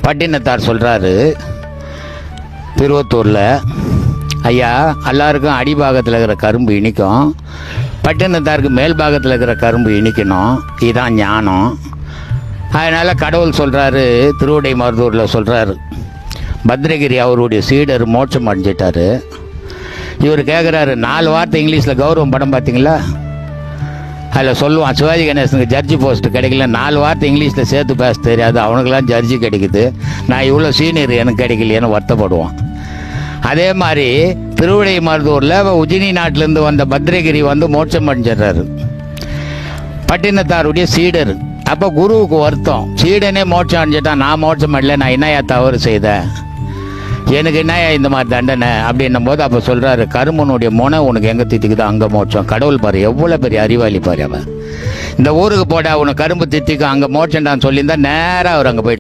பட்டினத்தார் சொல்கிறாரு திருவத்தூரில், ஐயா எல்லாருக்கும் அடிபாகத்தில் இருக்கிற கரும்பு இனிக்கும், பட்டினத்தாருக்கு மேல் பாகத்தில் இருக்கிற கரும்பு இனிக்கணும், இதுதான் ஞானம். அதனால் கடவுள் சொல்கிறாரு, திருவிடை மருதூரில் சொல்கிறாரு, பத்ரகிரி அவருடைய சீடர் மோட்சம் அடைஞ்சிட்டார். இவர் கேட்குறாரு, 4 வார்த்தை இங்கிலீஷில் கௌரவம் படம் பார்த்தீங்களா? அதில் சொல்லுவான், சிவாஜி கணேசனுக்கு ஜட்ஜி போஸ்ட்டு கிடைக்கல, 4 வார்த்தை இங்கிலீஷில் சேர்த்து பேச தெரியாது, அவனுக்கெல்லாம் ஜட்ஜி கிடைக்குது, நான் இவ்வளோ சீனியர் எனக்கு கிடைக்கலையேன்னு வருத்தப்படுவான். அதே மாதிரி திருவிடை மருதூரில் உஜினி நாட்டிலேருந்து வந்த பத்ரகிரி மோட்சம் அடைஞ்சிடுறாரு, பட்டினத்தாருடைய சீடர். அப்போ குருவுக்கு வருத்தம், சீடனே மோட்சம் அடைஞ்சிட்டான், நான் மோட்சம் அடையல, நான் என்னையா தவறு செய்தேன், எனக்கு என்னையா இந்த மாதிரி தண்டனை அப்படின்னும் போது அப்போ சொல்கிறாரு, கருமனுடைய முனை உனக்கு எங்கே தித்திக்குதோ அங்கே மோட்சம். கடவுள் பாரு எவ்வளோ பெரிய அறிவாளி பாரு. அவன் இந்த ஊருக்கு போட உனக்கு கரும்பு தித்திக்கும் அங்கே மோட்சம்டான்னு சொல்லியிருந்தா நேராக அவர் அங்கே போயிட்டு